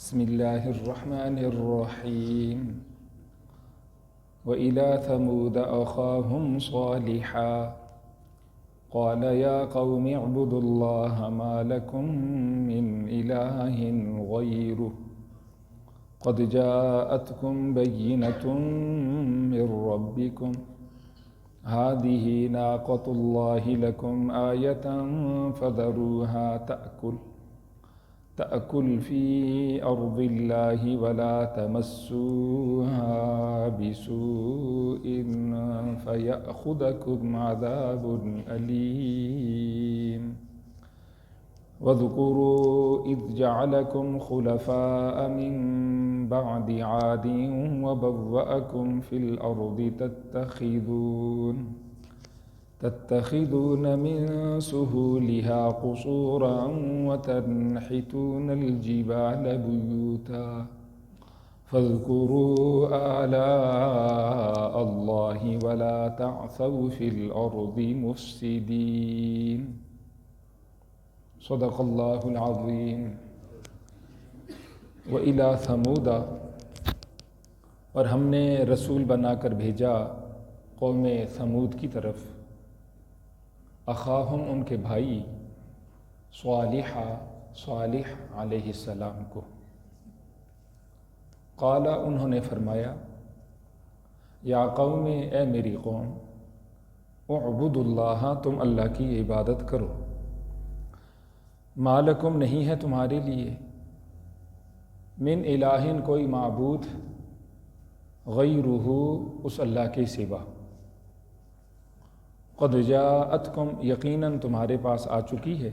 بسم الله الرحمن الرحيم وإلى ثمود أخاهم صالحا قال يا قوم اعبدوا الله ما لكم من إله غيره قد جاءتكم بينة من ربكم هذه ناقة الله لكم آية فذروها تأكل في أرض الله ولا تمسوها بسوء فيأخذكم عذاب أليم واذكروا إذ جعلكم خلفاء من بعد عاد وبوأكم في الأرض تتخذون من سهولها قصورا وتنحتون الجبال بيوتا فاذكروا آلاء الله ولا تعثوا في الأرض مفسدين صدق اللہ العظیم۔ وَإِلَى ثَمُودَ، اور ہم نے رسول بنا کر بھیجا قوم ثمود کی طرف، اخاہم ان کے بھائی، صالح علیہ السلام کو۔ قال، انہوں نے فرمایا، یا قوم، اے میری قوم، اعبدوا اللہ، تم اللہ کی عبادت کرو، ما لکم، نہیں ہے تمہارے لیے، من الہ، کوئی معبود، غیرہ، اس اللہ کے سوا، قد جاءتکم، یقیناً تمہارے پاس آ چکی ہے،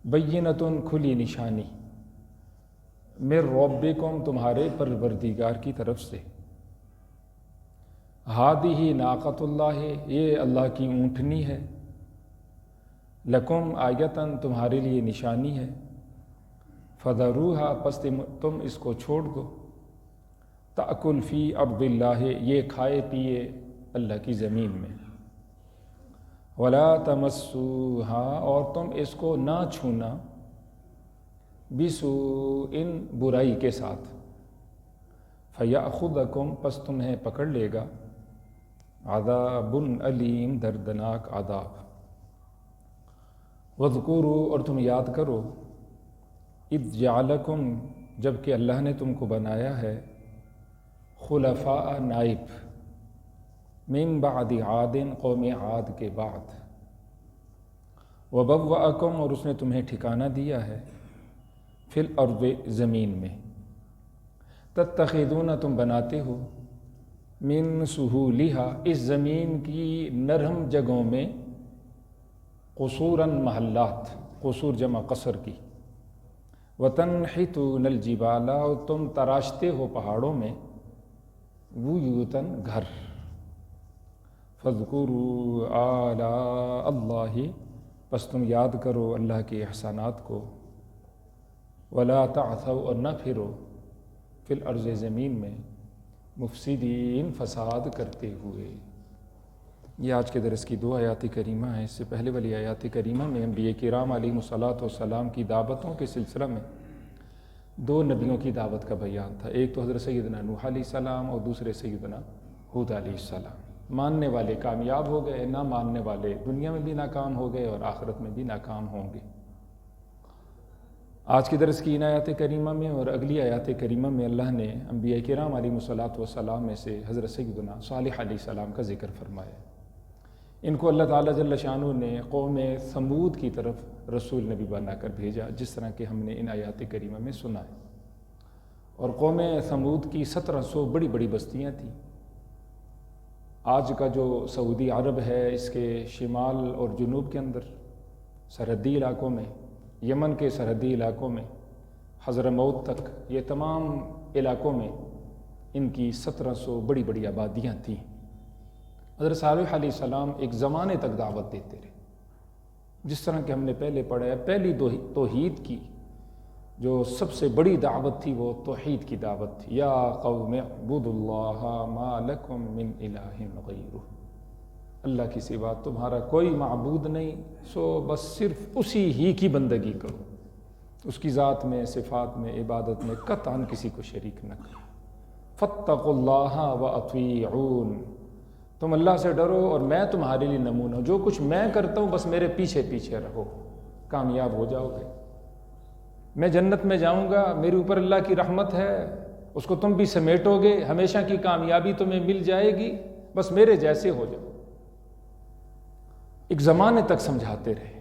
بینۃ، کھلی نشانی، من ربکم، تمہارے پروردگار کی طرف سے، ہادہ ناقۃ اللہ، یہ اللہ کی اونٹنی ہے، لکم آیتاً، تمہارے لیے نشانی ہے، فذروہا، پس تم اس کو چھوڑ دو، تأکل فی ارض اللہ، یہ کھائے پیے اللہ کی زمین میں، ولا تمسوہا، اور تم اس کو نہ چھونا، بسوء، برائی کے ساتھ، فیأخذکم، پس تمہیں پکڑ لے گا، عذاب علیم، دردناک عذاب، وَاذْكُرُوا، اور تم یاد کرو، اذ جعلکم، جب کہ اللہ نے تم کو بنایا ہے، خلفاء، نائب، من بعد عاد، قوم عاد کے بعد، وبوأکم، اور اس نے تمہیں ٹھکانہ دیا ہے، فی الارض، زمین میں، تتخذون، تم بناتے ہو، من سہولہا، اس زمین کی نرم جگہوں میں، قصوراً، محلات، قصور جمع قصر کی، وتنحتون الجبال، اور تم تراشتے ہو پہاڑوں میں، بیوتاً، گھر، فاذکروا آلاء اللہ، پس تم یاد کرو اللہ کے احسانات کو، ولا تعثوا، اور نہ پھرو، فی الارض، زمین میں، مفسدین، فساد کرتے ہوئے۔ یہ آج کے درس کی 2 آیات کریمہ ہیں۔ اس سے پہلے والی آیات کریمہ میں انبیاء کرام علیہم الصلاۃ والسلام کی دعوتوں کے سلسلہ میں 2 نبیوں کی دعوت کا بیان تھا، ایک تو حضرت سیدنا نوح علیہ السلام اور دوسرے سیدنا ہود علیہ السلام۔ ماننے والے کامیاب ہو گئے، نہ ماننے والے دنیا میں بھی ناکام ہو گئے اور آخرت میں بھی ناکام ہوں گے۔ آج کے درس کی ان آیات کریمہ میں اور اگلی آیات کریمہ میں اللہ نے انبیاء کرام علیہم الصلاۃ والسلام میں سے حضرت سیدنا صالح علیہ السلام کا ذکر فرمایا۔ ان کو اللہ تعالیٰ جل شانہ نے قوم ثمود کی طرف رسول نبی بنا کر بھیجا، جس طرح کہ ہم نے ان آیات کریمہ میں سنا ہے۔ اور قوم ثمود کی 1700 بڑی بڑی بستیاں تھیں۔ آج کا جو سعودی عرب ہے، اس کے شمال اور جنوب کے اندر سرحدی علاقوں میں، یمن کے سرحدی علاقوں میں، حضرموت تک، یہ تمام علاقوں میں ان کی 1700 بڑی بڑی آبادیاں تھیں۔ حضرت صالح علیہ السلام ایک زمانے تک دعوت دیتے رہے، جس طرح کہ ہم نے پہلے پڑھا ہے، پہلی توحید کی جو سب سے بڑی دعوت تھی وہ توحید کی دعوت تھی، یا قوم اعبدوا اللہ ما لکم من الہ غیرہ، اللہ کی سوا تمہارا کوئی معبود نہیں، سو بس صرف اسی ہی کی بندگی کرو۔ اس کی ذات میں، صفات میں، عبادت میں قطعاً کسی کو شریک نہ کرو۔ فاتقوا اللہ واطیعون، تم اللہ سے ڈرو اور میں تمہارے لیے نمونہ ہوں، جو کچھ میں کرتا ہوں بس میرے پیچھے پیچھے رہو، کامیاب ہو جاؤ گے۔ میں جنت میں جاؤں گا، میرے اوپر اللہ کی رحمت ہے، اس کو تم بھی سمیٹو گے، ہمیشہ کی کامیابی تمہیں مل جائے گی، بس میرے جیسے ہو جاؤ۔ ایک زمانے تک سمجھاتے رہے،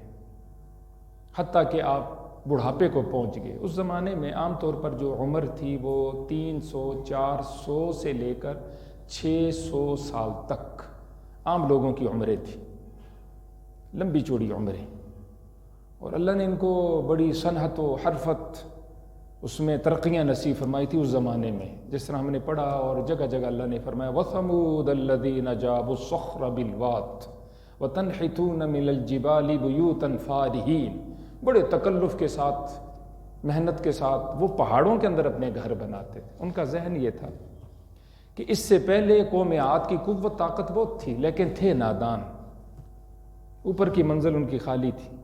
حتیٰ کہ آپ بڑھاپے کو پہنچ گئے۔ اس زمانے میں عام طور پر جو عمر تھی وہ 300 400 سے لے کر 600 سال تک عام لوگوں کی عمریں تھیں، لمبی چوڑی عمریں، اور اللہ نے ان کو بڑی صنعت و حرفت اس میں ترقیاں نصیب فرمائی تھی اس زمانے میں، جس طرح ہم نے پڑھا اور جگہ جگہ اللہ نے فرمایا وَثَمُودَ الَّذِينَ جَابُوا الصَّخْرَ بِالْوَادِ وَتَنْحِتُونَ مِنَ الْجِبَالِ بُيُوتًا فَارِهِينَ، بڑے تکلف کے ساتھ، محنت کے ساتھ وہ پہاڑوں کے اندر اپنے گھر بناتے تھے۔ ان کا ذہن یہ تھا کہ اس سے پہلے قوم عاد کی قوت طاقت بہت تھی لیکن تھے نادان، اوپر کی منزل ان کی خالی تھی،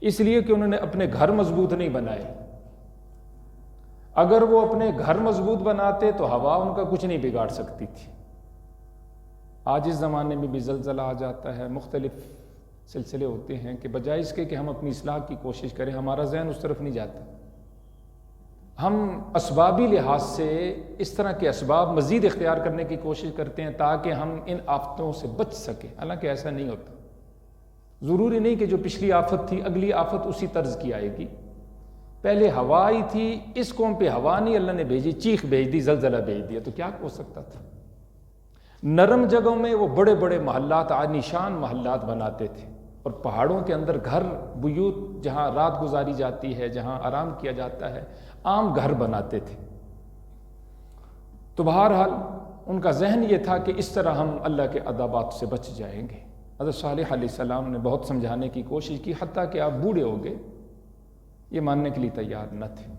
اس لیے کہ انہوں نے اپنے گھر مضبوط نہیں بنائے۔ اگر وہ اپنے گھر مضبوط بناتے تو ہوا ان کا کچھ نہیں بگاڑ سکتی تھی۔ آج اس زمانے میں بھی زلزلہ آ جاتا ہے، مختلف سلسلے ہوتے ہیں کہ بجائے اس کے کہ ہم اپنی اصلاح کی کوشش کریں، ہمارا ذہن اس طرف نہیں جاتا، ہم اسبابی لحاظ سے اس طرح کے اسباب مزید اختیار کرنے کی کوشش کرتے ہیں تاکہ ہم ان آفتوں سے بچ سکیں، حالانکہ ایسا نہیں ہوتا۔ ضروری نہیں کہ جو پچھلی آفت تھی اگلی آفت اسی طرز کی آئے گی۔ پہلے ہوا آئی تھی، اس قوم پہ ہوا نہیں اللہ نے بھیجی، چیخ بھیج دی، زلزلہ بھیج دیا، تو کیا ہو سکتا تھا؟ نرم جگہوں میں وہ بڑے بڑے محلات، عالیشان محلات بناتے تھے، اور پہاڑوں کے اندر گھر، بیوت، جہاں رات گزاری جاتی ہے، جہاں آرام کیا جاتا ہے، عام گھر بناتے تھے۔ تو بہرحال ان کا ذہن یہ تھا کہ اس طرح ہم اللہ کے عذابات سے بچ جائیں گے۔ حضرت صالح علیہ السلام نے بہت سمجھانے کی کوشش کی، حتیٰ کہ آپ بوڑھے ہو گئے، یہ ماننے کے لیے تیار نہ تھے۔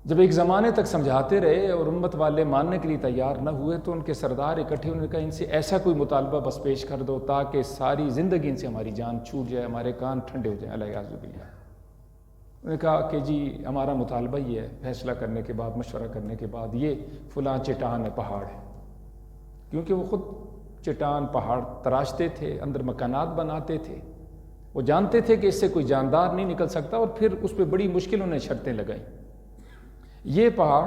جب ایک زمانے تک سمجھاتے رہے اور امت والے ماننے کے لیے تیار نہ ہوئے تو ان کے سردار اکٹھے، انہوں نے کہا ان سے ایسا کوئی مطالبہ بس پیش کر دو تاکہ ساری زندگی ان سے ہماری جان چھوٹ جائے، ہمارے کان ٹھنڈے ہو جائیں، علیہ باللہ۔ انہوں نے کہا کہ جی ہمارا مطالبہ یہ ہے، فیصلہ کرنے کے بعد، مشورہ کرنے کے بعد، یہ فلاں چٹان ہے، پہاڑ ہے، کیونکہ وہ خود چٹان پہاڑ تراشتے تھے، اندر مکانات بناتے تھے، وہ جانتے تھے کہ اس سے کوئی جاندار نہیں نکل سکتا، اور پھر اس پہ بڑی مشکل انہیں شرطیں لگائیں۔ یہ پہاڑ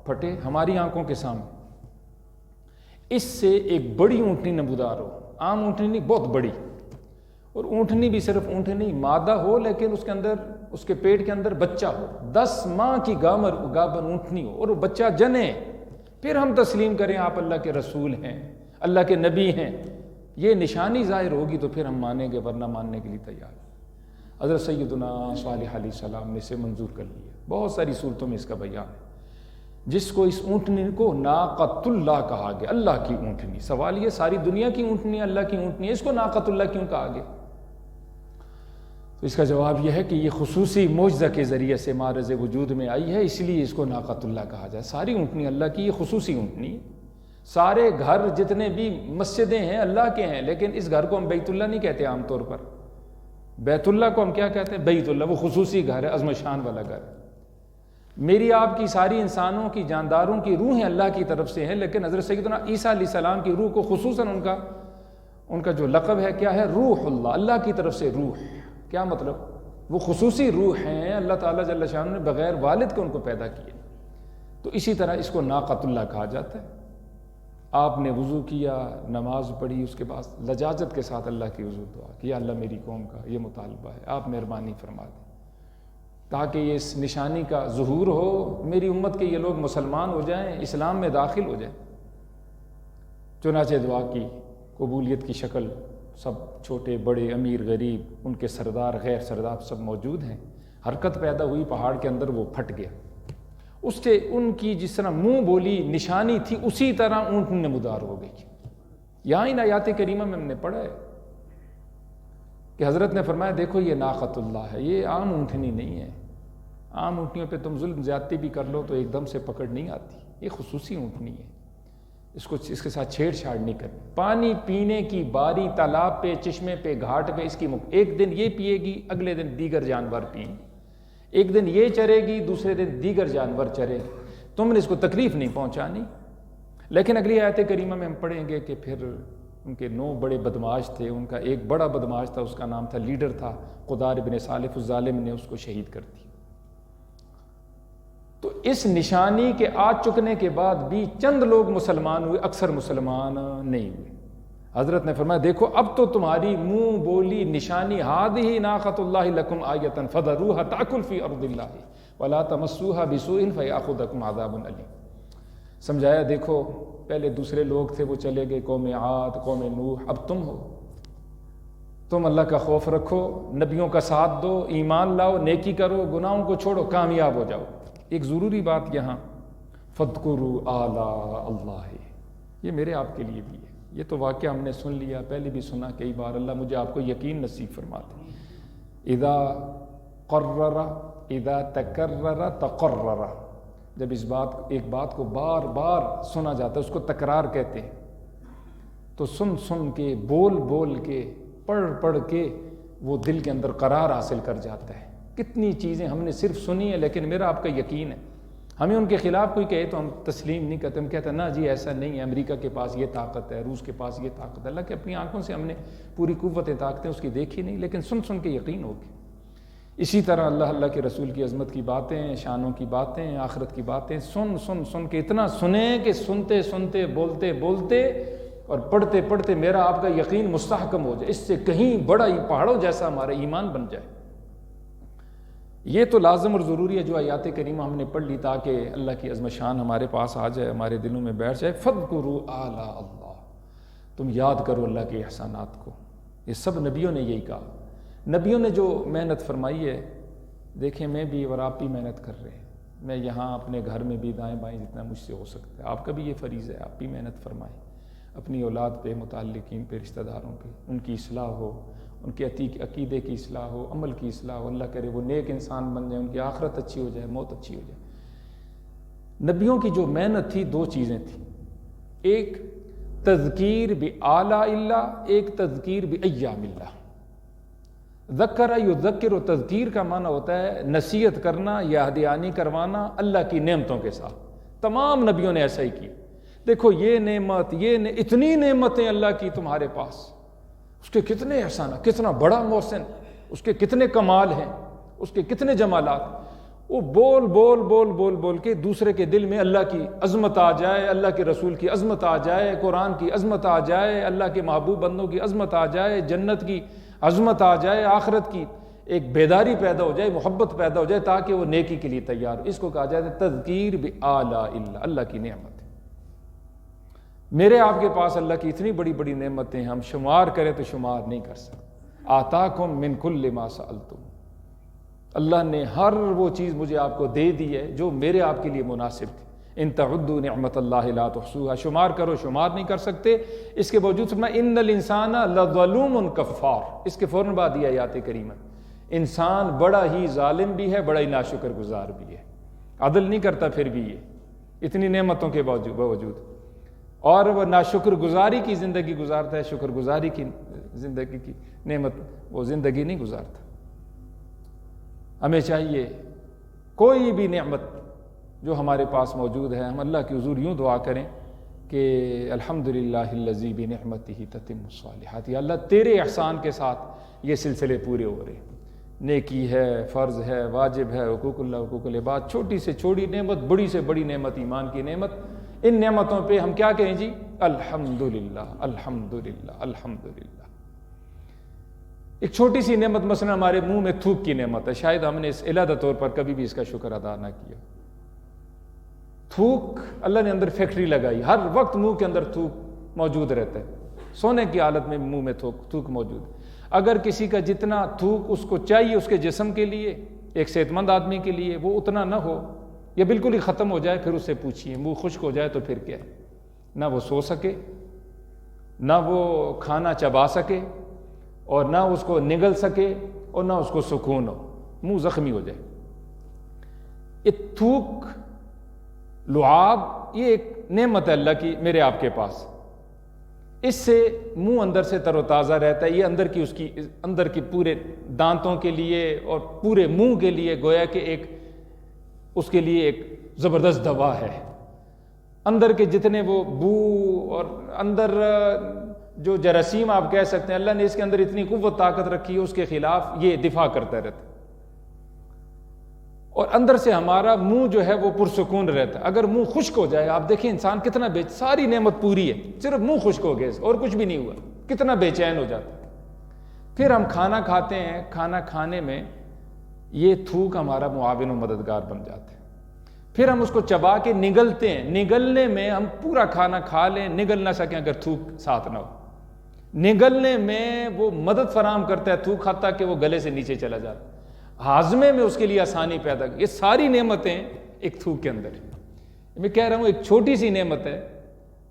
پھٹے ہماری آنکھوں کے سامنے، اس سے ایک بڑی اونٹنی نمودار ہو، عام اونٹنی نہیں، بہت بڑی، اور اونٹنی بھی صرف اونٹنی مادہ ہو لیکن اس کے اندر، اس کے پیٹ کے اندر بچہ ہو، 10 ماہ کی گابن اونٹنی ہو، اور وہ بچہ جنے، پھر ہم تسلیم کریں آپ اللہ کے رسول ہیں، اللہ کے نبی ہیں، یہ نشانی ظاہر ہوگی تو پھر ہم مانیں گے، ورنہ ماننے کے لیے تیار۔ حضرت سیدنا صالح علیہ السلام نے اسے منظور کر لیا۔ بہت ساری صورتوں میں اس کا بیان ہے، جس کو اس اونٹنی کو ناقۃ اللہ کہا گیا، اللہ کی اونٹنی۔ سوال یہ ساری دنیا کی اونٹنی اللہ کی اونٹنی ہے، اس کو ناقۃ اللہ کیوں کہا گیا؟ تو اس کا جواب یہ ہے کہ یہ خصوصی معجزہ کے ذریعے سے معرض وجود میں آئی ہے، اس لیے اس کو ناقۃ اللہ کہا جائے۔ ساری اونٹنی اللہ کی، یہ خصوصی اونٹنی ہے۔ سارے گھر جتنے بھی مسجدیں ہیں اللہ کے ہیں، لیکن اس گھر کو ہم بیت اللہ نہیں کہتے عام طور پر۔ بیت اللہ کو ہم کیا کہتے ہیں؟ بیت اللہ، وہ خصوصی گھر ہے، عظم شان والا گھر ہے۔ میری آپ کی ساری انسانوں کی، جانداروں کی روحیں اللہ کی طرف سے ہیں، لیکن حضرت سیدنا عیسیٰ علیہ السلام کی روح کو خصوصاً ان کا جو لقب ہے کیا ہے؟ روح اللہ، اللہ کی طرف سے روح۔ کیا مطلب؟ وہ خصوصی روح ہیں، اللہ تعالیٰ جل شانہ نے بغیر والد کے ان کو پیدا کیا۔ تو اسی طرح اس کو ناقۃ اللہ کہا جاتا ہے۔ آپ نے وضو کیا، نماز پڑھی، اس کے بعد لجاجت کے ساتھ اللہ کی حضور دعا کہ یا اللہ میری قوم کا یہ مطالبہ ہے، آپ مہربانی فرما دیں تاکہ یہ اس نشانی کا ظہور ہو، میری امت کے یہ لوگ مسلمان ہو جائیں، اسلام میں داخل ہو جائیں۔ چنانچہ دعا کی، قبولیت کی شکل، سب چھوٹے بڑے، امیر غریب، ان کے سردار غیر سردار سب موجود ہیں۔ حرکت پیدا ہوئی پہاڑ کے اندر، وہ پھٹ گیا۔ اس سے ان کی جس طرح منہ بولی نشانی تھی اسی طرح اونٹنی نمودار ہو گئی۔ یہاں ان آیات کریمہ میں ہم نے پڑھا ہے کہ حضرت نے فرمایا دیکھو یہ ناقۃ اللہ ہے، یہ عام اونٹنی نہیں ہے۔ عام اونٹنیوں پہ تم ظلم زیادتی بھی کر لو تو ایک دم سے پکڑ نہیں آتی، یہ خصوصی اونٹنی ہے۔ اس کے ساتھ چھیڑ چھاڑ نہیں کرنی. پانی پینے کی باری تالاب پہ، چشمے پہ، گھاٹ پہ اس کی ایک دن یہ پیے گی، اگلے دن دیگر جانور پئیں. ایک دن یہ چرے گی، دوسرے دن دیگر جانور چرے گی. تم نے اس کو تکلیف نہیں پہنچانی. لیکن اگلی آیت کریمہ میں ہم پڑھیں گے کہ پھر ان کے 9 بڑے بدماش تھے. ان کا ایک بڑا بدماش تھا، اس کا نام تھا، لیڈر تھا قدار بن صالف الظالم نے اس کو شہید کر دیا. تو اس نشانی کے آ چکنے کے بعد بھی چند لوگ مسلمان ہوئے، اکثر مسلمان نہیں ہوئے. حضرت نے فرمایا دیکھو اب تو تمہاری منہ بولی نشانی ہادہ ناقۃ اللہ لکم آیۃ فذروها تأکل فی ارض اللہ ولا تمسوها بسوء فیأخذکم عذاب علیم. سمجھایا دیکھو پہلے دوسرے لوگ تھے وہ چلے گئے، قوم عاد، قوم نوح، اب تم ہو. تم اللہ کا خوف رکھو، نبیوں کا ساتھ دو، ایمان لاؤ، نیکی کرو، گناہوں کو چھوڑو، کامیاب ہو جاؤ. ایک ضروری بات یہاں فَاذْكُرُوا آلَاءَ اللَّهِ، یہ میرے آپ کے لیے بھی ہے. یہ تو واقعہ ہم نے سن لیا، پہلے بھی سنا کئی بار. اللہ مجھے آپ کو یقین نصیب فرماتے. اذا قرر، اذا تکرر تقرر، جب ایک بات کو بار بار سنا جاتا ہے اس کو تکرار کہتے ہیں. تو سن کے، بول کے، پڑھ کے وہ دل کے اندر قرار حاصل کر جاتا ہے. کتنی چیزیں ہم نے صرف سنی ہیں لیکن میرا آپ کا یقین ہے. ہمیں ان کے خلاف کوئی کہے تو ہم تسلیم نہیں کرتے. ہم کہتے ہیں نا جی ایسا نہیں ہے، امریکہ کے پاس یہ طاقت ہے، روس کے پاس یہ طاقت ہے. اللہ کہ اپنی آنکھوں سے ہم نے پوری قوتیں طاقتیں اس کی دیکھی نہیں، لیکن سن کے یقین ہو گیا. اسی طرح اللہ کے رسول کی عظمت کی باتیں، شانوں کی باتیں، آخرت کی باتیں سن کے اتنا سنیں کہ سنتے بولتے اور پڑھتے میرا آپ کا یقین مستحکم ہو جائے، اس سے کہیں بڑا ہی پہاڑوں جیسا ہمارا ایمان بن جائے. یہ تو لازم اور ضروری ہے جو آیات کریمہ ہم نے پڑھ لی تاکہ اللہ کی عظمت شان ہمارے پاس آ جائے، ہمارے دلوں میں بیٹھ جائے. فَاذْكُرُوا آلَاءَ اللہ، تم یاد کرو اللہ کے احسانات کو. یہ سب نبیوں نے یہی کہا. نبیوں نے جو محنت فرمائی ہے، دیکھیں میں بھی اور آپ بھی محنت کر رہے ہیں. میں یہاں اپنے گھر میں بھی دائیں بائیں جتنا مجھ سے ہو سکتا ہے، آپ کا بھی یہ فریض ہے، آپ بھی محنت فرمائیں. اپنی اولاد پہ، متعلقین پہ، رشتہ داروں پہ، ان کی اصلاح ہو، ان کے عقیدے کی اصلاح ہو، عمل کی اصلاح ہو. اللہ کرے وہ نیک انسان بن جائیں، ان کی آخرت اچھی ہو جائے، موت اچھی ہو جائے. نبیوں کی جو محنت تھی 2 چیزیں تھیں، ایک تذکیر بآلاء اللہ، ایک تذکیر بایام اللہ. ذکر یذکر، و تذکیر کا معنی ہوتا ہے نصیحت کرنا یا ہدیانی کروانا اللہ کی نعمتوں کے ساتھ. تمام نبیوں نے ایسا ہی کیا. دیکھو یہ نعمت، اتنی نعمتیں اللہ کی تمہارے پاس، اس کے کتنے احسان، کتنا بڑا محسن، اس کے کتنے کمال ہیں، اس کے کتنے جمالات. وہ بول کے دوسرے کے دل میں اللہ کی عظمت آ جائے، اللہ کے رسول کی عظمت آ جائے، قرآن کی عظمت آ جائے، اللہ کے محبوب بندوں کی عظمت آ جائے، جنت کی عظمت آ جائے، آخرت کی ایک بیداری پیدا ہو جائے، محبت پیدا ہو جائے تاکہ وہ نیکی کے لیے تیار ہو. اس کو کہا جاتا ہے تذکیر بآلاء اللہ، اللہ کی نعمت. میرے آپ کے پاس اللہ کی اتنی بڑی بڑی نعمتیں، ہم شمار کریں تو شمار نہیں کر سکتے. آتاکم من کل ما سألتم، اللہ نے ہر وہ چیز مجھے آپ کو دے دی ہے جو میرے آپ کے لیے مناسب تھی. ان تعدوا نعمت اللہ لا تحصوها، شمار کرو شمار نہیں کر سکتے. اس کے باوجود فرمایا ان الانسان لظلوم کفار. اس کے فوراً بعد یہ آیات کریمہ، انسان بڑا ہی ظالم بھی ہے، بڑا ہی ناشکر گزار بھی ہے. عدل نہیں کرتا پھر بھی یہ اتنی نعمتوں کے باوجود، اور وہ ناشکر گزاری کی زندگی گزارتا ہے، شکر گزاری کی زندگی کی نعمت وہ زندگی نہیں گزارتا. ہمیں چاہیے کوئی بھی نعمت جو ہمارے پاس موجود ہے، ہم اللہ کے حضور یوں دعا کریں کہ الحمدللہ الذی بنعمتہ تتم الصالحات. یا اللہ تیرے احسان کے ساتھ یہ سلسلے پورے ہو رہے ہیں. نیکی ہے، فرض ہے، واجب ہے، حقوق اللہ، حقوق العباد، چھوٹی سے چھوٹی نعمت، بڑی سے بڑی نعمت، ایمان کی نعمت. ان نعمتوں پہ ہم کیا کہیں جی؟ الحمدللہ الحمدللہ الحمدللہ. ایک چھوٹی سی نعمت مثلا ہمارے منہ میں تھوک کی نعمت ہے، شاید ہم نے اس علیحدہ طور پر کبھی بھی اس کا شکر ادا نہ کیا. تھوک اللہ نے اندر فیکٹری لگائی، ہر وقت منہ کے اندر تھوک موجود رہتا ہے. سونے کی حالت میں منہ میں تھوک موجود ہے. اگر کسی کا جتنا تھوک اس کو چاہیے اس کے جسم کے لیے، ایک صحت مند آدمی کے لیے، وہ اتنا نہ ہو یا بالکل ہی ختم ہو جائے، پھر اسے پوچھیے منہ خشک ہو جائے تو پھر کیا ہے؟ نہ وہ سو سکے، نہ وہ کھانا چبا سکے، اور نہ اس کو نگل سکے، اور نہ اس کو سکون ہو، منہ زخمی ہو جائے. یہ تھوک، لعاب، یہ ایک نعمت ہے اللہ کی میرے آپ کے پاس، اس سے منہ اندر سے تر و تازہ رہتا ہے، یہ اندر کی پورے دانتوں کے لیے اور پورے منہ کے لیے گویا کہ اس کے لیے ایک زبردست دوا ہے۔ اندر کے جتنے وہ بو اور اندر جو جراثیم آپ کہہ سکتے ہیں، اللہ نے اس کے اندر اتنی قوت طاقت رکھی ہے، اس کے خلاف یہ دفاع کرتا رہتا ہے، اور اندر سے ہمارا منہ جو ہے وہ پرسکون رہتا ہے۔ اگر منہ خشک ہو جائے، آپ دیکھیں انسان کتنا ساری نعمت پوری ہے، صرف منہ خشک ہو گیا اور کچھ بھی نہیں ہوا، کتنا بے چین ہو جاتا ہے۔ پھر ہم کھانا کھاتے ہیں، کھانا کھانے میں یہ تھوک ہمارا معاون و مددگار بن جاتا ہے، پھر ہم اس کو چبا کے نگلتے ہیں، نگلنے میں ہم پورا کھانا کھا لیں، نگل نہ سکیں اگر تھوک ساتھ نہ ہو، نگلنے میں وہ مدد فراہم کرتا ہے تھوک، حتیٰ کہ وہ گلے سے نیچے چلا جاتا ہے، ہاضمے میں اس کے لیے آسانی پیدا کی۔ یہ ساری نعمتیں ایک تھوک کے اندر ہیں۔ میں کہہ رہا ہوں ایک چھوٹی سی نعمت ہے،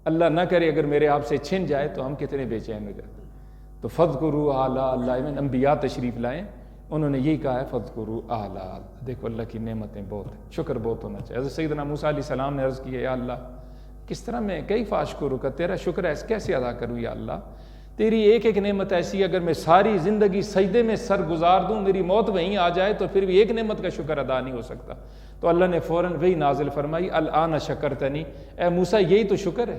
اللہ نہ کرے اگر میرے آپ سے چھن جائے تو ہم کتنے بے چین ہو جاتے ہیں۔ تو فَاذْكُرُوا آلَاءَ اللَّهِ، انبیاء تشریف لائیں، انہوں نے یہی کہا ہے فَاذْكُرُوا آلَاءَ اللَّهِ۔ دیکھو اللہ کی نعمتیں بہت ہیں، شکر بہت ہونا چاہیے۔ حضرت سیدنا موسیٰ علیہ السلام نے عرض کی ہے، یا اللہ کس طرح میں کیف اشکرک، تیرا شکر ہے کیسے ادا کروں یا اللہ، تیری ایک ایک نعمت ایسی، اگر میں ساری زندگی سجدے میں سر گزار دوں، میری موت وہیں آ جائے تو پھر بھی ایک نعمت کا شکر ادا نہیں ہو سکتا۔ تو اللہ نے فوراً وہی نازل فرمائی، الآن شکرتنی، اے موسیٰ یہی تو شکر ہے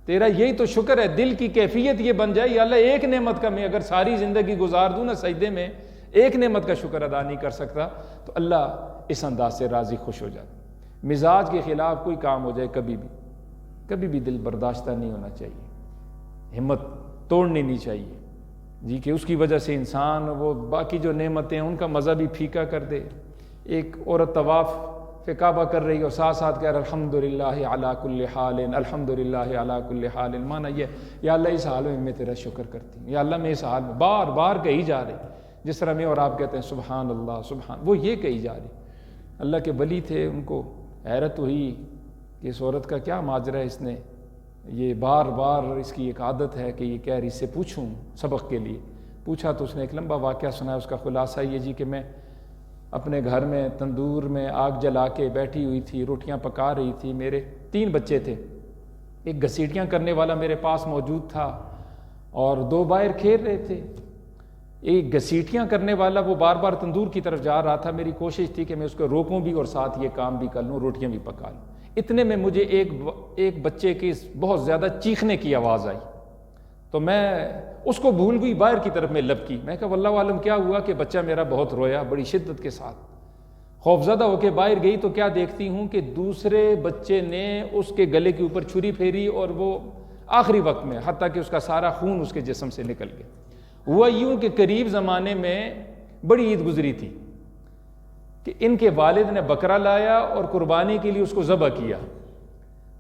تیرا، یہی تو شکر ہے۔ دل کی کیفیت یہ بن جائے، یا اللہ ایک نعمت کا میں اگر ساری زندگی گزار دوں نا سجدے میں، ایک نعمت کا شکر ادا نہیں کر سکتا، تو اللہ اس انداز سے راضی خوش ہو جاتا۔ مزاج کے خلاف کوئی کام ہو جائے، کبھی بھی دل برداشتہ نہیں ہونا چاہیے، ہمت توڑنی نہیں چاہیے جی، کہ اس کی وجہ سے انسان وہ باقی جو نعمتیں ہیں ان کا مزہ بھی پھیکا کر دے۔ ایک عورت طواف پہ کعبہ کر رہی ہے اور ساتھ ساتھ کہہ رہا الحمدللہ علی کل حال، الحمدللہ علی کل حال، معنی یہ یا اللہ اس حال میں تیرا شکر کرتی ہوں، یا اللہ میں اس حال میں، بار بار کہی جا رہی، جس طرح میں اور آپ کہتے ہیں سبحان اللہ سبحان، وہ یہ کہی جا رہی۔ اللہ کے ولی تھے، ان کو حیرت ہوئی کہ اس عورت کا کیا ماجرا ہے، اس نے یہ بار بار اس کی ایک عادت ہے کہ یہ کہہ رہی، اس سے پوچھوں سبق کے لیے پوچھا تو اس نے ایک لمبا واقعہ سنایا۔ اس کا خلاصہ یہ جی کہ میں اپنے گھر میں تندور میں آگ جلا کے بیٹھی ہوئی تھی، روٹیاں پکا رہی تھی، میرے 3 بچے تھے، ایک گھسیٹیاں کرنے والا میرے پاس موجود تھا اور 2 باہر کھیل رہے تھے۔ ایک گھسیٹیاں کرنے والا وہ بار بار تندور کی طرف جا رہا تھا، میری کوشش تھی کہ میں اس کو روکوں بھی اور ساتھ یہ کام بھی کر لوں، روٹیاں بھی پکا لوں۔ اتنے میں مجھے ایک بچے کی بہت زیادہ چیخنے کی آواز آئی، تو میں اس کو بھول گئی، باہر کی طرف میں لپکی، میں کہا واللہ عالم کیا ہوا، کہ بچہ میرا بہت رویا بڑی شدت کے ساتھ۔ خوفزدہ ہو کے باہر گئی تو کیا دیکھتی ہوں کہ دوسرے بچے نے اس کے گلے کے اوپر چھری پھیری، اور وہ آخری وقت میں حتیٰ کہ اس کا سارا خون اس کے جسم سے نکل گیا۔ ہوا یوں کہ قریب زمانے میں بڑی عید گزری تھی کہ ان کے والد نے بکرا لایا اور قربانی کے لیے اس کو ذبح کیا،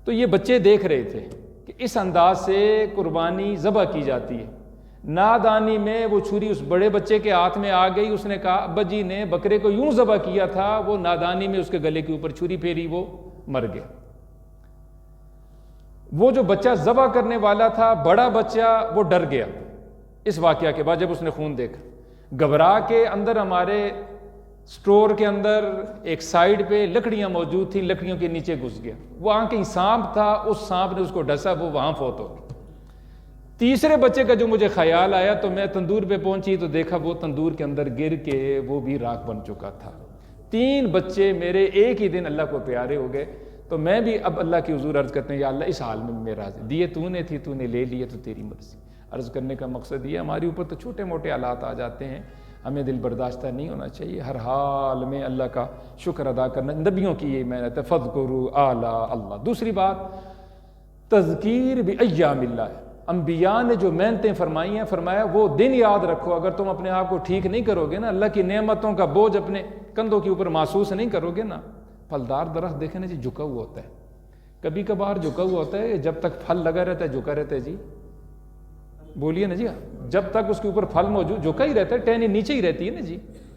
تو یہ بچے دیکھ رہے تھے کہ اس انداز سے قربانی ذبح کی جاتی ہے۔ نادانی میں وہ چھری اس بڑے بچے کے ہاتھ میں آ گئی، اس نے کہا ابا جی نے بکرے کو یوں ذبح کیا تھا، وہ نادانی میں اس کے گلے کے اوپر چھری پھیری، وہ مر گیا۔ وہ جو بچہ ذبح کرنے والا تھا بڑا بچہ، وہ ڈر گیا اس واقعہ کے بعد، جب اس نے خون دیکھا گھبرا کے اندر ہمارے سٹور کے اندر ایک سائیڈ پہ لکڑیاں موجود تھیں، لکڑیوں کے نیچے گھس گیا، وہاں کہیں سانپ تھا، اس سانپ نے اس کو ڈسا، وہ وہاں فوت ہو گیا۔ تیسرے بچے کا جو مجھے خیال آیا تو میں تندور پہ پہنچی تو دیکھا وہ تندور کے اندر گر کے وہ بھی راکھ بن چکا تھا۔ 3 بچے میرے ایک ہی دن اللہ کو پیارے ہو گئے۔ تو میں بھی اب اللہ کی حضور عرض کرتے ہیں یا اللہ اس حال میں میرا دیے تو نے تھی، تو نے لے لیے، تو تیری مرضی۔ عرض کرنے کا مقصد یہ ہمارے اوپر تو چھوٹے موٹے حالات آ جاتے ہیں، ہمیں دل برداشتہ نہیں ہونا چاہیے، ہر حال میں اللہ کا شکر ادا کرنا، نبیوں کی یہ محنت ہے، فَاذْكُرُوا آلَاءَ اللَّهِ۔ دوسری بات تذکیر بِأَيَّامِ اللَّهِ، انبیاء نے جو محنتیں فرمائی ہیں، فرمایا وہ دن یاد رکھو، اگر تم اپنے آپ کو ٹھیک نہیں کرو گے نا، اللہ کی نعمتوں کا بوجھ اپنے کندھوں کے اوپر محسوس نہیں کرو گے نا۔ پھلدار درخت دیکھیں نا جی، جھکا ہوا ہوتا ہے، کبھی کبھار جھکا ہوا ہوتا ہے، جب تک پھل لگا رہتا ہے جھکا رہتا ہے جی، بولیے نا جی، جب تک اس کے اوپر پھل موجود جھکا ہی رہتا ہے، ٹہنی نیچے ہی رہتی ہے نا جی۔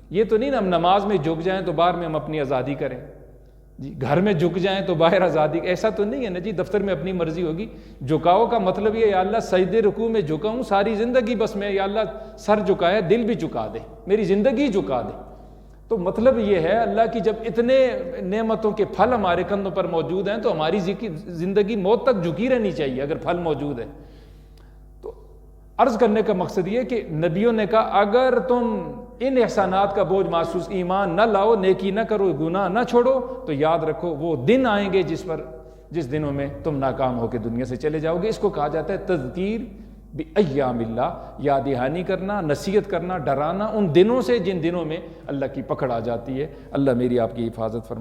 یہ تو نہیں نا ہم نماز میں جھک جائیں تو باہر میں ہم اپنی آزادی کریں جی، گھر میں جھک جائیں تو باہر آزادی، ایسا تو نہیں ہے نا جی، دفتر میں اپنی مرضی ہوگی۔ جھکاؤ کا مطلب یہ یا اللہ سجدے رکوع میں جھکا ہوں ساری زندگی، بس میں یا اللہ سر جھکایا، دل بھی جھکا دے، میری زندگی جھکا دے۔ تو مطلب یہ ہے اللہ کی جب اتنے نعمتوں کے پھل ہمارے کندھوں پر موجود ہیں تو ہماری زندگی موت تک جھکی رہنی چاہیے اگر پھل موجود ہے۔ تو عرض کرنے کا مقصد یہ کہ نبیوں نے کہا اگر تم ان احسانات کا بوجھ محسوس ایمان نہ لاؤ، نیکی نہ کرو، گناہ نہ چھوڑو، تو یاد رکھو وہ دن آئیں گے جس دنوں میں تم ناکام ہو کے دنیا سے چلے جاؤ گے۔ اس کو کہا جاتا ہے تذکیر بایام اللہ، یاد دہانی کرنا، نصیحت کرنا، ڈرانا ان دنوں سے جن دنوں میں اللہ کی پکڑ آ جاتی ہے۔ اللہ میری آپ کی حفاظت فرمائے۔